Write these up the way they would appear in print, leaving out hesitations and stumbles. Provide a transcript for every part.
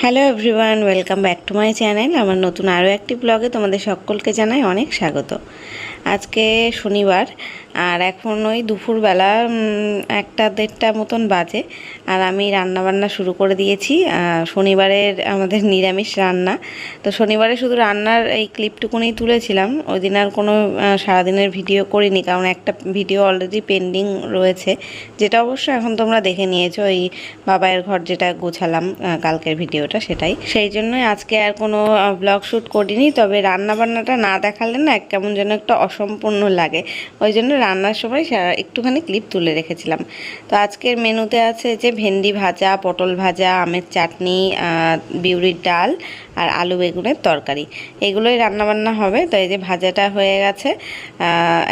Hello everyone, welcome back to my channel. আমার নতুন আরও একটি ব্লগে তোমাদের সকলকে জানাই অনেক স্বাগত। আজকে শনিবার আর এখন ওই দুপুরবেলা 1-1:30 মতন বাজে, আর আমি রান্নাবান্না শুরু করে দিয়েছি। শনিবারের আমাদের নিরামিষ রান্না, তো শনিবারে শুধু রান্নার এই ক্লিপটুকুনি তুলেছিলাম। ওই দিন আর কোনো সারাদিনের ভিডিও করিনি, কারণ একটা ভিডিও অলরেডি পেন্ডিং রয়েছে, যেটা অবশ্য এখন তোমরা দেখে নিয়েছো, ওই বাবাইয়ের ঘর যেটা গোছালাম কালকের ভিডিওটা, সেটাই। সেই জন্যই আজকে আর কোনো ব্লগ শ্যুট করিনি। তবে রান্নাবান্নাটা না দেখালে না কেমন যেন একটা অসম্পূর্ণ লাগে, ওই জন্য রান্নার সময় একটুখানি ক্লিপ তুলে রেখেছিলাম। তো আজকের মেনুতে আছে যে ভেন্ডি ভাজা, পটল ভাজা, আমের চাটনি, বিউলির ডাল আর আলু বেগুনের তরকারি, এগুলোই রান্নাবান্না হবে। তো এই যে ভাজাটা হয়ে গেছে,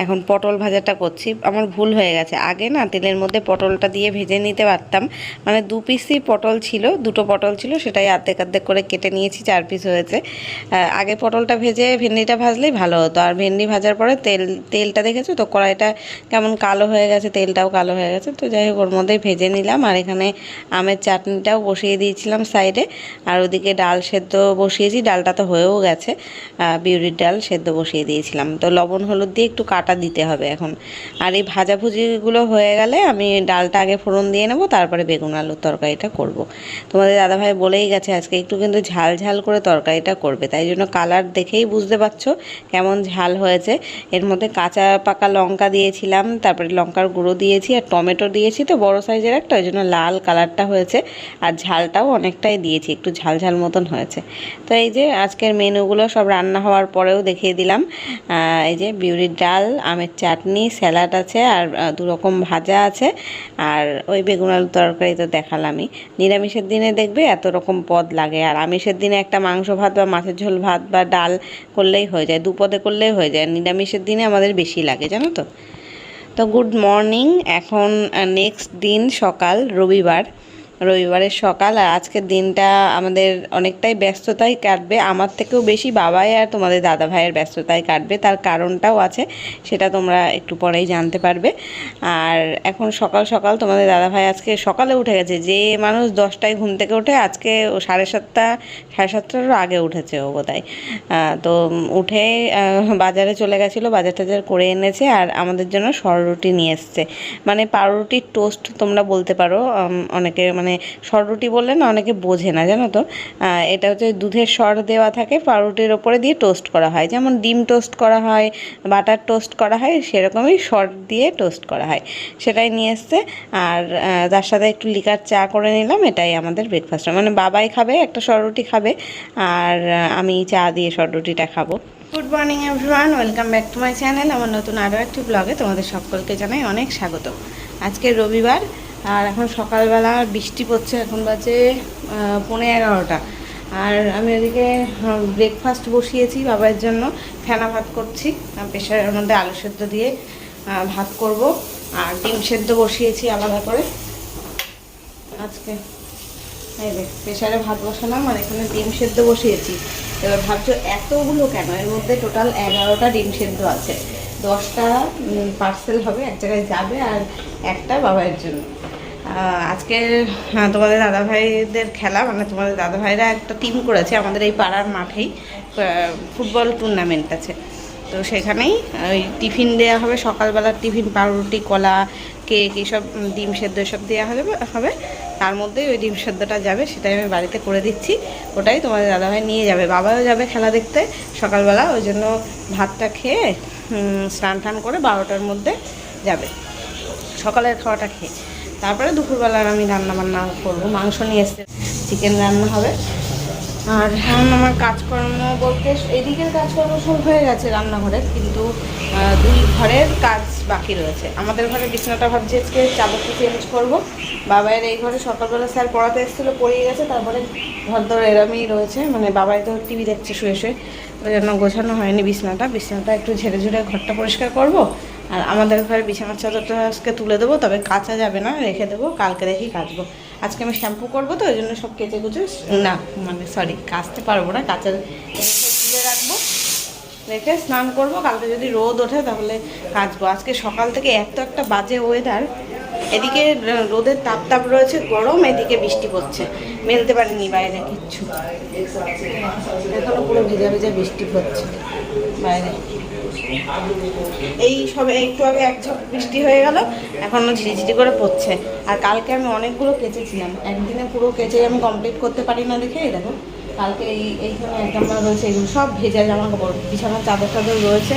এখন পটল ভাজাটা করছি। আমার ভুল হয়ে গেছে, আগে না তেলের মধ্যে পটলটা দিয়ে ভেজে নিতে পারতাম। মানে 2 পিসই পটল ছিল, 2টো পটল ছিল, সেটাই অর্ধেক অর্ধেক করে কেটে নিয়েছি, 4 পিস হয়েছে। আগে পটলটা ভেজে ভেন্ডিটা ভাজলেই ভালো হতো। আর ভেন্ডি ভাজার পরে তেলটা দেখেছো তো, কড়াইটা কেমন কালো হয়ে গেছে, তেলটাও কালো হয়ে গেছে। তো যাই হোক, ওর মধ্যেই ভেজে নিলাম। আর এখানে আমের চাটনিটাও বসিয়ে দিয়েছিলাম সাইডে, আর ওদিকে ডাল সেদ্ধ বসিয়েছি, ডালটা তো হয়েও গেছে, বিউলির ডাল সেদ্ধ বসিয়ে দিয়েছিলাম। তো লবণ হলুদ দিয়ে একটু কাটা দিতে হবে এখন। আর এই ভাজাভুজিগুলো হয়ে গেলে আমি ডালটা আগে ফোড়ন দিয়ে নেবো, তারপরে বেগুন আলুর তরকারিটা করব। তোমাদের দাদাভাই বলেই গেছে আজকে একটু কিন্তু ঝাল ঝাল করে তরকারিটা করবে, তাই জন্য কালার দেখেই বুঝতে পারছো কেমন ঝাল হয়েছে। এর মধ্যে কাঁচা পাকা লঙ্কা দিয়েছিলাম, তারপরে লঙ্কার গুঁড়ো দিয়েছি, আর টমেটো দিয়েছি তো বড় সাইজের একটা, ওই জন্য লাল কালারটা হয়েছে। আর ঝালটাও অনেকটাই দিয়েছি, একটু ঝাল ঝাল মতন হয়েছে। তো এই যে আজকের মেনুগুলো সব রান্না হওয়ার পরেও দেখিয়ে দিলাম। এই যে বিউলির ডাল, আমের চাটনি, স্যালাড আছে, আর 2 রকম ভাজা আছে, আর ওই বেগুন আলুর তরকারি তো দেখালামই। নিরামিষের দিনে দেখবে এত রকম পদ লাগে, আর আমিষের দিনে একটা মাংস ভাত বা মাছের ঝোল ভাত বা ডাল করলেই হয়ে যায়, 2 পদে করলেই হয়ে যায়। নিরামিষের দিনে আমাদের বেশি লাগে, জানো তো। তো গুড মর্নিং, এখন নেক্সট দিন সকাল, রবিবারের সকাল। আর আজকের দিনটা আমাদের অনেকটাই ব্যস্ততায় কাটবে, আমার থেকেও বেশি বাবাই আর তোমাদের দাদা ভাইয়ের ব্যস্ততায় কাটবে। তার কারণটাও আছে, সেটা তোমরা একটু পরেই জানতে পারবে। আর এখন সকাল সকাল তোমাদের দাদা ভাই আজকে সকালে উঠে গেছে। যে মানুষ 10টায় ঘুম থেকে ওঠে, আজকে ও 7:30 7:30টারও আগে উঠেছে ও বোধহয়। তো উঠে বাজারে চলে গেছিলো, বাজার টাজার করে এনেছে, আর আমাদের জন্য সররুটি নিয়ে এসছে। মানে পাউরুটির টোস্ট তোমরা বলতে পারো, অনেকে মানে সররুটি বললে না অনেকে বোঝে না, জানো তো। এটা হচ্ছে দুধের সর দেওয়া থাকে, পাউরুটির ওপরে দিয়ে টোস্ট করা হয়, যেমন ডিম টোস্ট করা হয়, বাটার টোস্ট করা হয়, সেরকমই সর দিয়ে টোস্ট করা হয়, সেটাই নিয়ে এসছে। আর তার সাথে একটু লিকার চা করে নিলাম, এটাই আমাদের ব্রেকফাস্ট। মানে বাবাই খাবে, একটা সররুটি খাবে, আর আমি চা দিয়ে সররুটিটা খাবো। Good morning everyone, welcome back to my channel. আমার নতুন আরও একটি ব্লগে তোমাদের সকলকে জানাই অনেক স্বাগত। আজকে রবিবার, আর এখন সকালবেলা বৃষ্টি পড়ছে, এখন বাজে 11:15। আর আমি ওদিকে ব্রেকফাস্ট বসিয়েছি বাবার জন্য, ফেনা ভাত করছি, প্রেশারের মধ্যে আলু সেদ্ধ দিয়ে ভাত করব, আর ডিম সেদ্ধ বসিয়েছি আলাদা করে আজকে। এই যে প্রেশারে ভাত বসালাম, আর এখানে ডিম সেদ্ধ বসিয়েছি। এবার ভাবছো এতগুলো কেন, এর মধ্যে টোটাল 11টা ডিম সেদ্ধ আছে। 10টা পার্সেল হবে, এক জায়গায় যাবে, আর একটা বাবার জন্য। আজকে তোমাদের দাদাভাইদের খেলা, মানে তোমাদের দাদাভাইরা একটা টিম করেছে আমাদের এই পাড়ার মাঠেই, ফুটবল টুর্নামেন্ট আছে। তো সেখানেই ওই টিফিন দেওয়া হবে, সকালবেলার টিফিন, পাউরুটি, কলা, কেক, এইসব ডিম সেদ্ধ এসব দেওয়া হবে। তার মধ্যেই ওই ডিম সেদ্ধটা যাবে, সেটাই আমি বাড়িতে করে দিচ্ছি। ওটাই তোমাদের দাদাভাই নিয়ে যাবে, বাবাও যাবে খেলা দেখতে সকালবেলা, ওই জন্য ভাতটা খেয়ে স্নান টান করে 12টার মধ্যে যাবে, সকালের খাওয়াটা খেয়ে। তারপরে দুপুরবেলার আমি রান্নাবান্না করবো, মাংস নিয়ে এসে চিকেন রান্না হবে। আর এখন আমার কাজকর্ম বলতে এদিকের কাজকর্ম সব হয়ে গেছে রান্নাঘরের, কিন্তু 2 ঘরের কাজ বাকি রয়েছে। আমাদের ঘরে বিছানাটা ভাবছি আজকে চাদরটা চেঞ্জ করবো। বাবাইয়ের এই ঘরে সকালবেলা স্যার পড়াতে এসেছিলো, পড়িয়ে গেছে, তারপরে ঘর দর এরমই রয়েছে, মানে বাবাই তো টিভি দেখছে শুয়ে শুয়ে, ওই জন্য গোছানো হয়নি বিছানাটা একটু ঝেড়ে ঝুড়ে ঘরটা পরিষ্কার করব। আর আমাদের ঘরে বিছানার চাদরটা আজকে তুলে দেবো, তবে কাচা যাবে না, রেখে দেবো, কালকে দেখি কাচবো। আজকে আমি শ্যাম্পু করবো, তো ওই জন্য সব কেচে কুচে না, মানে সরি, কাচতে পারবো না, কাচার তুলে রাখবো, রেখে স্নান করব। কালকে যদি রোদ ওঠে তাহলে কাচবো। আজকে সকাল থেকে একটা বাজে ওয়েদার, এদিকে রোদের তাপ তাপ রয়েছে, গরম, এদিকে বৃষ্টি পড়ছে, মেলতে পারিনি বাইরে কিচ্ছু, এখনো পুরো ভেজা ভেজা বৃষ্টি পড়ছে বাইরে। এই সবে একটু আগে এক ঝাঁক বৃষ্টি হয়ে গেল, এখনো ঝিরিঝিরি করে পড়ছে। আর কালকে আমি অনেকগুলো কেচেছিলাম, একদিনে পুরো কেচে আমি কমপ্লিট করতে পারি না দেখে দেখো কালকে এইখানে এক গামলা রয়েছে, এগুলো সব ভেজা জামা কাপড়, বিছানার চাদর টাদর রয়েছে।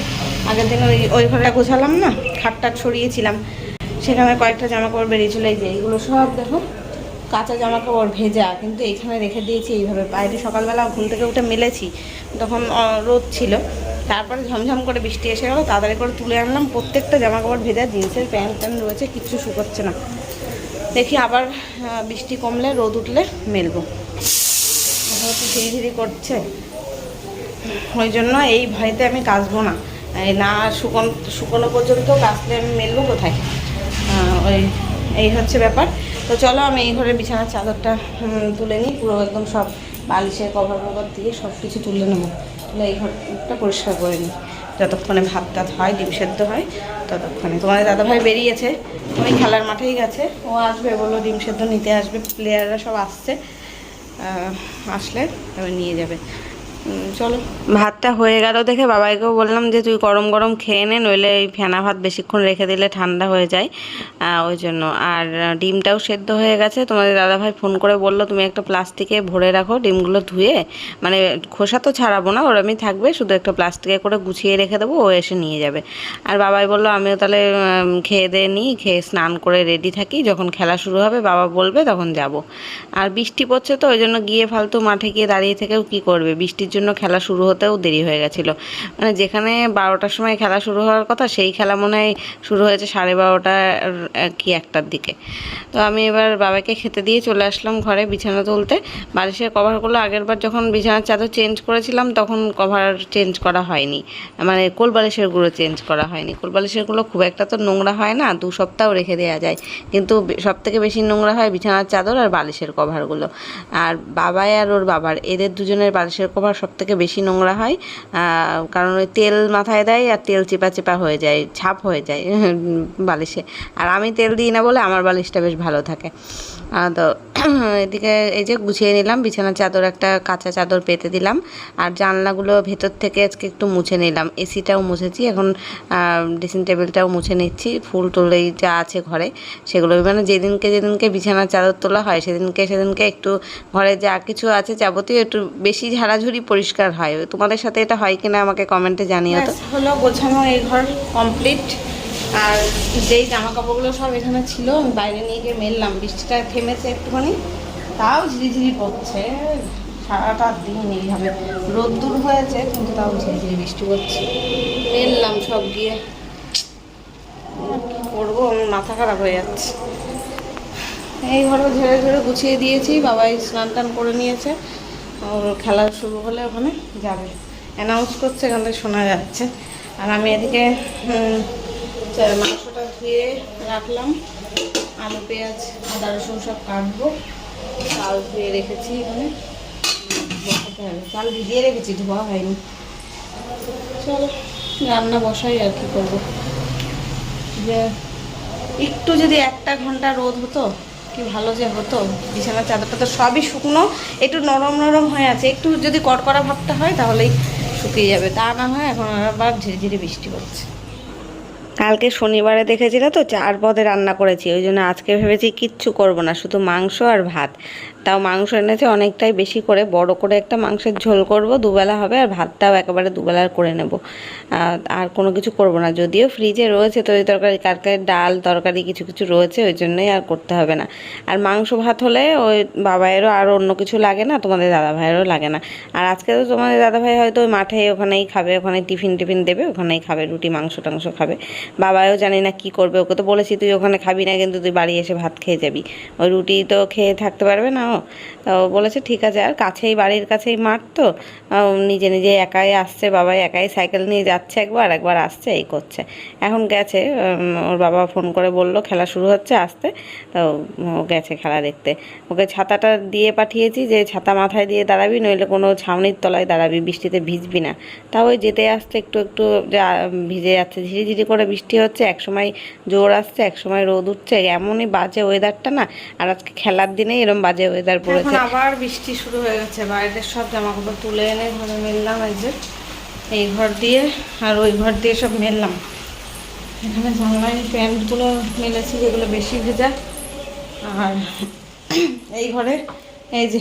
আগের দিন ওই ঘরে গোছালাম না, খাটটাট সরিয়েছিলাম, সেখানে কয়েকটা জামা কাপড় বেরিয়েছিল। এই যে এইগুলো সব দেখো কাঁচা জামা কাপড় ভেজা, কিন্তু এইখানে রেখে দিয়েছি এইভাবে। বাইরে সকালবেলা ঘুম থেকে উঠে মেলেছি, তখন রোদ ছিল, তারপরে ঝমঝম করে বৃষ্টি এসে গেলো, তাড়াতাড়ি করে তুলে আনলাম। প্রত্যেকটা জামা কাপড় ভেজা, জিন্সের প্যান্ট ট্যান্ট রয়েছে, কিচ্ছু শুকোচ্ছে না। দেখি আবার বৃষ্টি কমলে রোদ উঠলে মেলবো। এখন একটু ধীরে ধীরে করছে, ওই জন্য এই ভয়তে আমি কাচবো না, না শুকনো পর্যন্ত কাচলে আমি মেলবো কোথায়, এই হচ্ছে ব্যাপার। তো চলো আমি এই ঘরে বিছানার চাদরটা তুলে নিই, পুরো একদম সব বালিশের কভার কভার দিয়ে সব কিছু তুলে নেবো, তুলে এই ঘরটা পরিষ্কার করে নিই, যতক্ষণে ভাত টাত হয়, ডিম সেদ্ধ হয় ততক্ষণে। তোমাদের দাদাভাই বেরিয়েছে, ওই খেলার মাঠেই গেছে, ও আসবে বললো ডিম সেদ্ধ নিতে আসবে, প্লেয়াররা সব আসছে, আসলে তবে নিয়ে যাবে। চলো, ভাতটা হয়ে গেল দেখে বাবাইকেও বললাম যে তুই গরম গরম খেয়ে নে, নইলে এই ফেনা ভাত বেশিক্ষণ রেখে দিলে ঠান্ডা হয়ে যায়, ওই জন্য। আর ডিমটাও সেদ্ধ হয়ে গেছে। তোমাদের দাদাভাই ফোন করে বললো তুমি একটা প্লাস্টিকে ভরে রাখো ডিমগুলো ধুয়ে, মানে খোসা তো ছাড়াবো না, ওরমই থাকবে, শুধু একটা প্লাস্টিকে করে গুছিয়ে রেখে দেবো, ও এসে নিয়ে যাবে। আর বাবাই বললো আমিও তাহলে খেয়ে দিয়ে নিই, খেয়ে স্নান করে রেডি থাকি, যখন খেলা শুরু হবে বাবা বলবে তখন যাব। আর বৃষ্টি পড়ছে তো ওই জন্য গিয়ে ফালতু মাঠে গিয়ে দাঁড়িয়ে থেকেও কী করবে, বৃষ্টির জন্য খেলা শুরু হতেও দেরি হয়ে গেছিলো। মানে যেখানে 12টার সময় খেলা শুরু হওয়ার কথা, সেই খেলা মনে হয় শুরু হয়েছে 12:30 কি 1টার দিকে। তো আমি এবার বাবাকে খেতে দিয়ে চলে আসলাম ঘরে বিছানা তুলতে। বালিশের কভারগুলো আগেরবার যখন বিছানার চাদর চেঞ্জ করেছিলাম তখন কভার চেঞ্জ করা হয়নি, মানে কোল বালিশেরগুলো চেঞ্জ করা হয়নি। কোল বালিশেরগুলো খুব একটা তো নোংরা হয় না, 2 সপ্তাহ রেখে দেওয়া যায়, কিন্তু সবথেকে বেশি নোংরা হয় বিছানার চাদর আর বালিশের কভারগুলো। আর বাবাই আর ওর বাবার, এদের দুজনের বালিশের কভার সবথেকে বেশি নোংরা হয়, কারণ ওই তেল মাথায় দেয় আর তেল চেপা চেপা হয়ে যায়, ছাপ হয়ে যায় বালিশে। আর আমি তেল দিই না বলে আমার বালিশটা বেশ ভালো থাকে। তো এদিকে এই যে গুছিয়ে নিলাম, বিছানার চাদর একটা কাঁচা চাদর পেতে দিলাম, আর জানলাগুলো ভেতর থেকে আজকে একটু মুছে নিলাম, এসিটাও মুছেছি, এখন ড্রেসিং টেবিলটাও মুছে নিচ্ছি, ফুল টুলেই যা আছে ঘরে সেগুলো, মানে যেদিনকে যেদিনকে বিছানার চাদর তোলা হয় সেদিনকে একটু ঘরে যা কিছু আছে যাবতীয় একটু বেশি ঝাড়াঝুড়ি পরিষ্কার হয়। তোমাদের সাথে এটা হয় কিনা আমাকে কমেন্টে জানিও তো। হলো গোছানো এই ঘর কমপ্লিট। আর যেই জামা কাপড়গুলো সব এখানে ছিল আমি বাইরে নিয়ে গিয়ে মেললাম, বৃষ্টিটা থেমেছে একটুখানি, তাও ঝিরিঝিরি পড়ছে, সারাটা দিন এইভাবে রোদ্দুর হয়েছে কিন্তু তাও ঝিরিঝিরি বৃষ্টি পড়ছে। মেললাম সব গিয়ে, কী করবো, আমার মাথা খারাপ হয়ে যাচ্ছে। এই ঘরে ঝেড়ে ঝেড়ে গুছিয়ে দিয়েছি, বাবাই স্নান টান করে নিয়েছে, ওর খেলা শুরু হলে ওখানে যাবে, অ্যানাউন্স করছে, এখান থেকে শোনা যাচ্ছে। আর আমি এদিকে মাংসটা ধুয়ে রাখলাম, আলু পেঁয়াজ আদা রসুন সব কাটবো, চাল ধুয়ে রেখেছি, এখানে বসাতে হবে, চাল ভিজিয়ে রেখেছি, ধোয়া হয়নি। চলো রান্না বসাই, আর কি করবো, যে একটু যদি 1টা ঘন্টা রোদ হতো কি ভালো যে হতো, বিছানার চাদরটা তো সবই শুকনো, একটু নরম নরম হয়ে আছে, একটু যদি কড়কড়া ভাবটা হয় তাহলেই শুকিয়ে যাবে, তা না হয় এখন আবার ঝিরিঝিরি বৃষ্টি পড়ছে। কালকে শনিবারে দেখেছিলে তো 4 পদে রান্না করেছি, ওই জন্য আজকে ভেবেছি কিচ্ছু করব না, শুধু মাংস আর ভাত। তাও মাংস এনেছে অনেকটাই বেশি করে, বড় করে একটা মাংসের ঝোল করব, দুবেলা হবে, আর ভাতটাও একেবারে দুবেলার করে নেব, আর কোনো কিছু করব না। যদিও ফ্রিজে রয়েছে তরি তরকারি, কালকের ডাল তরকারি কিছু কিছু রয়েছে, ওই জন্যই আর করতে হবে না। আর মাংস ভাত হলে ওই বাবাইয়েরও আর অন্য কিছু লাগে না, তোমাদের দাদাভাইয়েরও লাগে না। আর আজকে তো তোমাদের দাদাভাই হয়তো ওই মাঠে ওখানেই খাবে, ওখানে টিফিন দেবে, ওখানেই খাবে, রুটি মাংস টাংস খাবে। বাবাও জানি না কি করবে, ওকে তো বলেছি তুই ওখানে খাবি না, কিন্তু তুই বাড়ি এসে ভাত খেয়ে যাবি, ওই রুটি তো খেয়ে থাকতে পারবে না ও, তো বলেছে ঠিক আছে, আর কাছেই, বাড়ির কাছেই মাঠ তো, নিজে নিজে একাই আসছে, বাবাই একাই সাইকেল নিয়ে যাচ্ছে, একবার একবার আসছে, এই করছে। এখন গেছে, ওর বাবা ফোন করে বলল খেলা শুরু হচ্ছে আসতে, তো ও গেছে খেলা দেখতে। ওকে ছাতাটা দিয়ে পাঠিয়েছি যে ছাতা মাথায় দিয়ে দাঁড়াবি, নইলে কোনো ছাউনির তলায় দাঁড়াবি, বৃষ্টিতে ভিজবি না। তাও ওই যেতে আসতে একটু একটু ভিজে যাচ্ছে, ঝিরিঝিরি করে বৃষ্টি হচ্ছে, একসময় জোর আসছে, একসময় রোদ উঠছে, এমনই বাজে ওয়েদারটা না। আর আজকে খেলার দিনে এরকম বাজে ওয়েদার পড়েছে। এখন আবার বৃষ্টি শুরু হয়ে গেছে, বাইরের সব জামাকাপড় তুলে এনে ঘরে মেললাম, এই যে এই ঘর দিয়ে আর ওই ঘর দিয়ে সব মেললাম। এখানে জানলায় প্যান্টগুলো মেলেছি যেগুলো বেশি ভেজা, আর এই ঘরে এই যে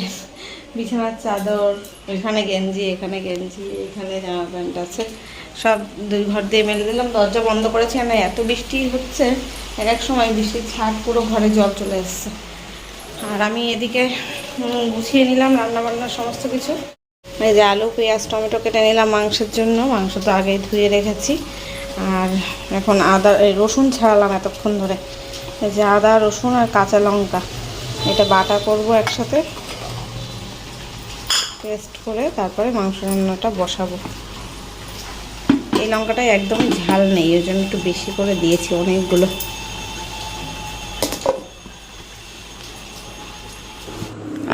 বিছানার চাদর, এখানে গেঞ্জি, এখানে গেঞ্জি, এখানে জামা প্যান্ট আছে, সব দুই ঘর দিয়ে মেলে দিলাম। দরজা বন্ধ করেছি, না এত বৃষ্টি হচ্ছে, এক এক সময় বৃষ্টির ছাট পুরো ঘরে জল চলে এসছে। আর আমি এদিকে গুছিয়ে নিলাম রান্নাবান্নার সমস্ত কিছু। এই যে আলু, পেঁয়াজ, টমেটো কেটে নিলাম মাংসের জন্য, মাংস তো আগেই ধুয়ে রেখেছি। আর এখন আদা, রসুন ছাড়ালাম এতক্ষণ ধরে, এই যে আদা, রসুন আর কাঁচা লঙ্কা, এটা বাটা করব একসাথে, পেস্ট করে তারপরে মাংস রান্নাটা বসাবো। এই লঙ্কাটা একদমই ঝাল নেই, ওই জন্য একটু বেশি করে দিয়েছি, অনেকগুলো।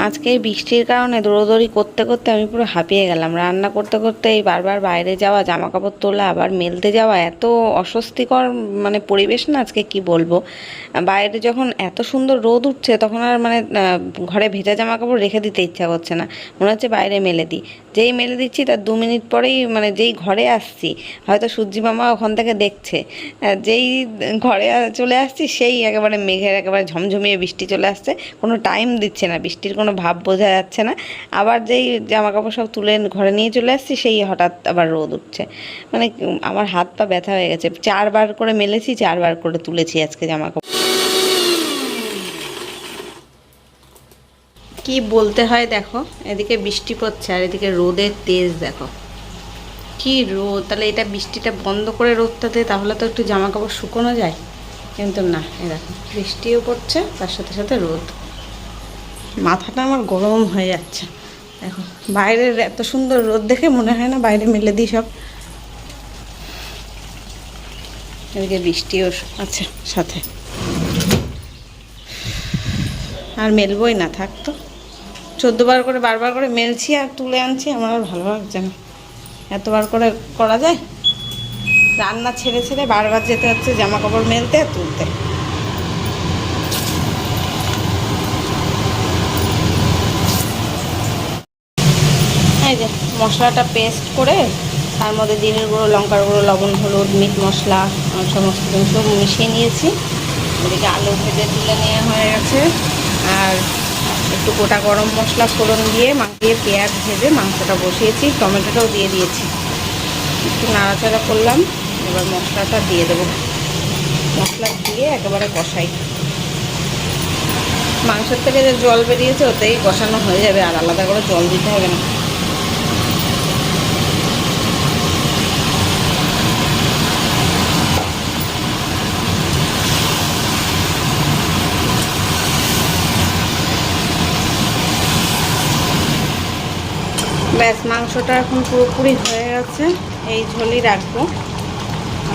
আজকে এই বৃষ্টির কারণে দৌড়োদৌড়ি করতে করতে আমি পুরো হাঁপিয়ে গেলাম। রান্না করতে করতে এই বারবার বাইরে যাওয়া, জামা কাপড় তোলা, আবার মেলতে যাওয়া, এত অস্বস্তিকর মানে পরিবেশ না আজকে, কি বলবো। বাইরে যখন এত সুন্দর রোদ উঠছে তখন আর মানে ঘরে ভেজা জামা কাপড় রেখে দিতে ইচ্ছা করছে না, মনে হচ্ছে বাইরে মেলে দিই। যেই মেলে দিচ্ছি তার 2 মিনিট পরেই, মানে যেই ঘরে আসছি, হয়তো সূর্যি মামা ওখান থেকে দেখছে, যেই ঘরে চলে আসছি সেই একেবারে মেঘের একেবারে ঝমঝমিয়ে বৃষ্টি চলে আসছে, কোনো টাইম দিচ্ছে না, বৃষ্টির কোনো ভাব বোঝা যাচ্ছে না। আবার যেই জামা কাপড় সব তুলে ঘরে নিয়ে চলে আসছি, সেই হঠাৎ আবার রোদ উঠছে। মানে আমার হাত পা ব্যথা হয়ে গেছে, 4বার করে মেলেছি, 4বার করে তুলেছি আজকে জামা কাপড়। কি বলতে হয় দেখো, এদিকে বৃষ্টি পড়ছে আর এদিকে রোদের তেজ দেখো, কি রোদ। তাহলে এটা বৃষ্টিটা বন্ধ করে রোদটা দে, তাহলে তো একটু জামা কাপড় শুকোনো যায়, কিন্তু না, এ দেখো বৃষ্টিও পড়ছে তার সাথে সাথে রোদ। মাথাটা আমার গরম হয়ে যাচ্ছে। দেখো বাইরের এত সুন্দর রোদ দেখে মনে হয় না বাইরে মেলে দিই সব। এদিকে বৃষ্টিও আছে সাথে, আর মেলবই না, থাকতো। 14বার করে বারবার করে মেলছি আর তুলে আনছি, আমার আর ভালো লাগছে না, এতবার করে করা যায়? রান্না ছেড়ে ছেড়ে বারবার যেতে হচ্ছে জামা কাপড় মেলতে আর তুলতে। এই যে মশলাটা পেস্ট করে তার মধ্যে জিরের গুঁড়ো, লঙ্কার গুঁড়ো, লবণ, হলুদ, মিট মশলা সমস্ত কিছু মিশিয়ে নিয়েছি। এদিকে আলু ভেজে তুলে নেওয়া হয়ে গেছে, আর একটু গোটা গরম মশলা ফোড়ন দিয়ে মাখিয়ে পেঁয়াজ ভেজে মাংসটা বসিয়েছি, টমেটোটাও দিয়ে দিয়েছি, একটু নাড়াচাড়া করলাম। এবার মশলাটা দিয়ে দেবো, মশলা দিয়ে একেবারে কষাই। মাংসের থেকে যে জল বেরিয়েছে ওতেই কষানো হয়ে যাবে, আর আলাদা করে জল দিতে হবে না। ব্যাস, মাংসটা এখন পুরোপুরি হয়ে গেছে, এই ঝোলই রাখবো।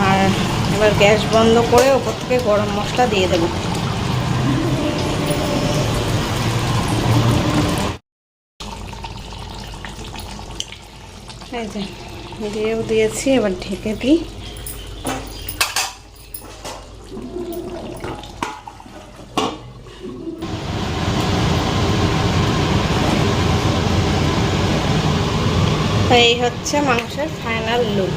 আর এবার গ্যাস বন্ধ করে ওপর থেকে গরম মশলা দিয়ে দেবো। এই যে দিয়েও দিয়েছি, এবার ঢেকে দিই। এই হচ্ছে মাংসের ফাইনাল লুক।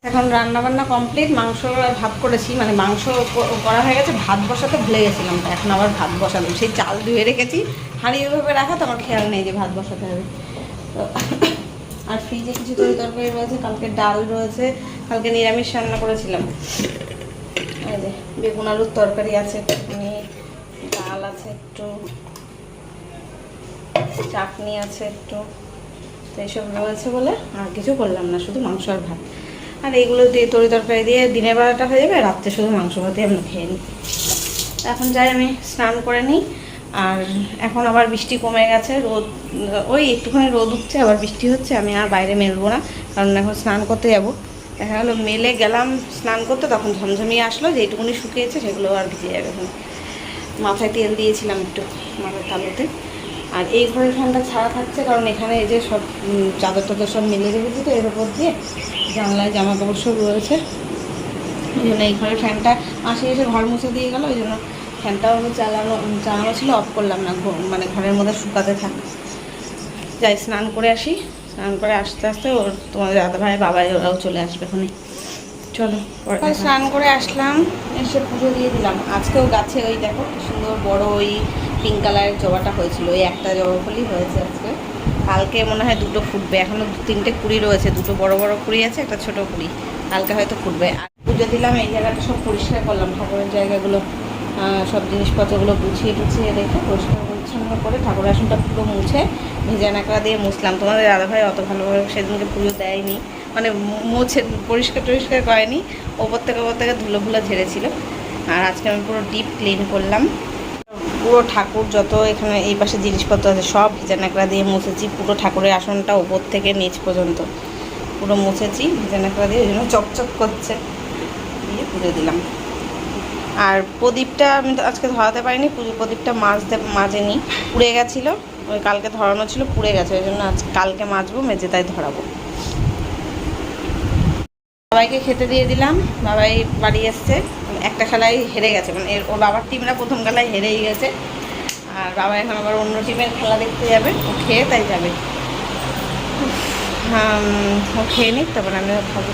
এখন রান্নাবান্না কমপ্লিট, মাংস ভাত করেছি, মানে মাংস করা হয়ে গেছে, ভাত বসাতে ভুলে গেছিলাম, তো এখন আবার ভাত বসালাম। সেই চাল ধুয়ে রেখেছি, হাঁড়ি ওইভাবে রাখা, তো আমার খেয়াল নেই যে ভাত বসাতে হবে। তো আর ফ্রিজে কিছু তরকারি রয়েছে, কালকে ডাল রয়েছে, কালকে নিরামিষ রান্না করেছিলাম। এই যে বেগুন আলুর তরকারি আছে, ডাল আছে একটু, চাটনি আছে একটু, তো এইসব রয়েছে বলে আর কিছু করলাম না, শুধু মাংস আর ভাত। আর এইগুলো দিয়ে তরি তরকারি দিয়ে দিনের বেলাটা হয়ে যাবে, রাত্রে শুধু মাংস ভাতে আমরা খেয়ে নিই। এখন যাই আমি স্নান করে নিই। আর এখন আবার বৃষ্টি কমে গেছে, রোদ ওই একটুখানি রোদ উঠছে, আবার বৃষ্টি হচ্ছে। আমি আর বাইরে মেলবো না, কারণ এখন স্নান করতে যাব। দেখা গেলো মেলে গেলাম স্নান করতে, তখন ঝমঝমিয়ে আসলো, যেটুকুনি শুকিয়েছে সেগুলো আর ভিজে যাবে। এখন মাথায় তেল দিয়েছিলাম একটু মাথার তালুতে। আর এই ঘরের ফ্যানটা ছাড়া থাকছে, কারণ এখানে এই যে সব চাদর টাদর সব মেলে রেখেছি, তো এর ওপর দিয়ে জানলায় জামা কাপড় সব রয়েছে। ওই জন্য এই ঘরের ফ্যানটা মাসে এসে ঘর মুছে দিয়ে গেল, ওই জন্য ফ্যানটাও আমি চালানো ছিল, অফ করলাম না, মানে ঘরের মধ্যে শুকাতে থাক। যাই স্নান করে আসি, স্নান করে আসতে আসতে ওর তোমাদের দাদা ভাই বাবাই ওরাও চলে আসবে ওখানে। চলো স্নান করে আসলাম, এসে পুজো দিয়ে দিলাম। আজকেও গাছে ওই দেখো কি সুন্দর বড় ওই পিঙ্ক কালারের জবাটা হয়েছিল, ওই একটা জবা ফুলই হয়েছে আজকে। কালকে মনে হয় দুটো ফুটবে, এখনও 2-3টে কুড়ি রয়েছে, দুটো বড় বড় কুড়ি আছে, একটা ছোট কুড়ি, কালকে হয়তো ফুটবে। আর পুজো দিলাম, এই জায়গাটা সব পরিষ্কার করলাম, ঠাকুরের জায়গাগুলো সব জিনিসপত্রগুলো গুছিয়ে টুছিয়ে রেখে পরিষ্কার পরিচ্ছন্ন করে ঠাকুর আসনটা পুরো মুছে ভেজা নাকড়া দিয়ে মুছলাম। তোমাদের দাদাভাই অত ভালোভাবে সেদিনকে পুজো দেয়নি, মানে মুছে পরিষ্কার টরিষ্কার করেনি, ওপর থেকে ধুলো ফুলো ঝেড়েছিল। আর আজকে আমি পুরো ডিপ ক্লিন করলাম, পুরো ঠাকুর যত এখানে এই পাশে জিনিসপত্র আছে সব ভেজা নাকড়া দিয়ে মুছেছি। পুরো ঠাকুরের আসনটা ওপর থেকে নিচ পর্যন্ত পুরো মুছেছি ভেজা নাকড়া দিয়ে, ওই জন্য চকচক করছে, দিয়ে পুজো দিলাম। আর প্রদীপটা আমি তো আজকে ধরাতে পারিনি, প্রদীপটা মাজেনি, পুড়ে গেছিলো, ওই কালকে ধরানো ছিল, পুড়ে গেছে, ওই জন্য আজ কালকে মাজবো, মেজে তাই ধরাবো। বাবাইকে খেতে দিয়ে দিলাম, বাবাই বাড়ি এসছে, একটা খেলায় হেরে গেছে, মানে ওর বাবার টিমরা প্রথম খেলায় হেরেই গেছে। আর বাবা এখন আবার অন্য টিমের খেলা দেখতে যাবে, ও খেয়ে তাই যাবে। হ্যাঁ, ও খেয়ে নিক, তারপর আমিও খাবো।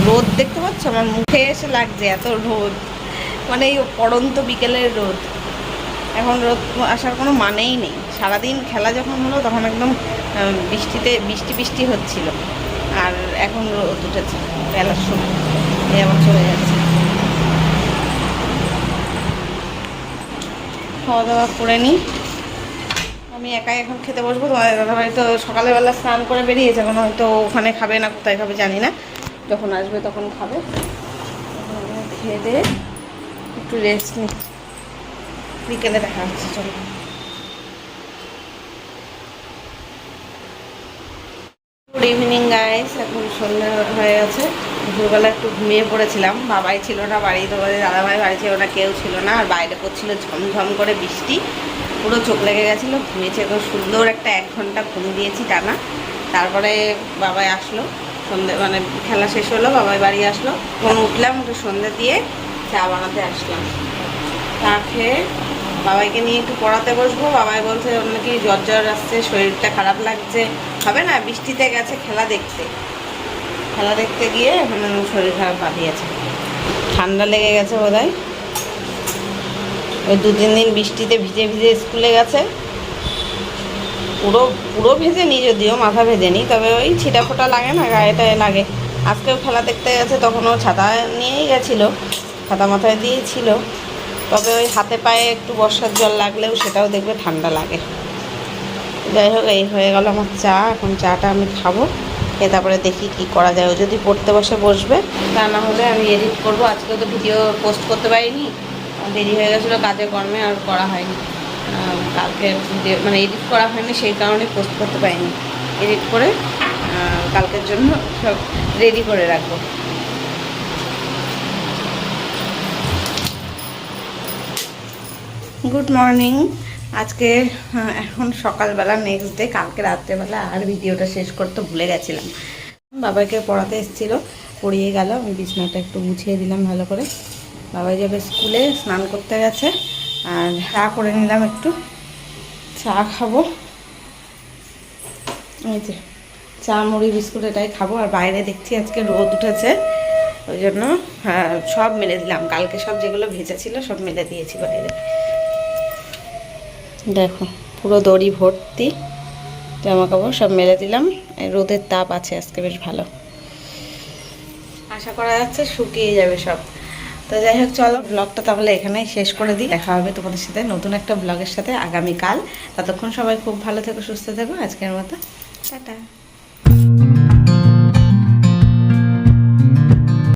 রোদ দেখতে পাচ্ছ আমার মুখে এসে লাগছে, এত রোদ, মানে এই পড়ন্ত বিকেলের রোদ। এখন রোদ আসার কোনো মানেই নেই। সারাদিন খেলা যখন হলো তখন একদম বৃষ্টি হচ্ছিল, আর এখন রোদ উঠেছে বেলার সময়, আবার চলে যাচ্ছে। খাওয়া দাওয়া করে নিই, আমি একাই এখন খেতে বসবো। তোমাদের দাদাভাই তো সকালবেলা স্নান করে বেরিয়েছে, এখন হয়তো ওখানে খাবে না কোথায় খাবে জানি না, যখন আসবে তখন খাবে। খেয়ে দিয়ে একটু রেস্ট নিই, বিকেলে দেখা হচ্ছে। চলো গুড ইভিনিং গাইস, এখন সন্ধ্যা হয়ে গেছে। দুপুরবেলা একটু ঘুমিয়ে পড়েছিলাম, বাবাই ছিল না বাড়ি, তোমাদের দাদাভাই বাড়ি ছিল না, কেউ ছিল না, আর বাইরে পড়ছিল ঝমঝম করে বৃষ্টি, পুরো চোখ লেগে গেছিলো। ঘুমিয়েছি একদম সুন্দর, একটা 1 ঘন্টা ঘুম দিয়েছি টানা। তারপরে বাবাই আসলো, সন্ধ্যে মানে খেলা শেষ হলো, বাবাই বাড়ি আসলো, তখন উঠলাম, একটু সন্ধ্যে দিয়ে চা বানাতে আসলাম। চা খেয়ে বাবাইকে নিয়ে একটু পড়াতে বসবো। বাবাই বলছে ওর নাকি জ্বর আসছে, শরীরটা খারাপ লাগছে, হবে না, বৃষ্টিতে গেছে খেলা দেখতে গিয়ে মানে শরীর খারাপ বাঁধিয়েছে, ঠান্ডা লেগে গেছে বোধহয়। ওই 2-3 দিন বৃষ্টিতে ভিজে স্কুলে গেছে, পুরো ভেজেনি, যদিও মাথা ভেজেনি, তবে ওই ছিটা ফোটা লাগে না, গায়েটায় লাগে। আজকেও খেলা দেখতে গেছে, তখন ও ছাতা নিয়েই গেছিলো, ছাতা মাথায় দিয়েছিল, তবে ওই হাতে পায়ে একটু বর্ষার জল লাগলেও সেটাও দেখবে ঠান্ডা লাগে। যাই হোক, এই হয়ে গেল আমার চা। এখন চাটা আমি খাবো, খেয়ে তারপরে দেখি কি করা যায়। ও যদি পড়তে বসবে, তা না হলে আমি এডিট করবো। আজকেও তো ভিডিও পোস্ট করতে পারিনি, দেরি হয়ে গেছিলো কাজে কর্মে, আর করা হয়নি। কালকে ভিডিও মানে এডিট করা হয়নি, সেই কারণে পোস্ট করতে পারিনি। এডিট করে কালকের জন্য সব রেডি করে রাখবো। গুড মর্নিং, আজকে এখন সকালবেলা নেক্সট ডে। কালকে রাত্রেবেলা আর ভিডিওটা শেষ করতে ভুলে গেছিলাম। বাবাকে পড়াতে এসেছিলো, পড়িয়ে গেল, আমি বিছানাটা একটু গুছিয়ে দিলাম ভালো করে। বাবাই যাবে স্কুলে, স্নান করতে গেছে। আর চা করে নিলাম, একটু চা খাবো, এই যে চা মুড়ি বিস্কুট এটাই খাবো। আর বাইরে দেখছি আজকে রোদ উঠেছে, ওই জন্য সব মেলে দিলাম, কালকে সব যেগুলো ভেজা ছিল সব মেলে দিয়েছি বাইরে। দেখো পুরো দড়ি ভর্তি জামা কাপড় সব মেলে দিলাম। রোদের তাপ আছে আজকে বেশ ভালো, আশা করা যাচ্ছে শুকিয়ে যাবে সব। তো যাই হোক, চলো ব্লগটা তাহলে এখানেই শেষ করে দিই। দেখা হবে তোমাদের সাথে নতুন একটা ব্লগের সাথে আগামীকাল। ততক্ষণ সবাই খুব ভালো থেকো, সুস্থ থেকো। আজকের মতো টাটা।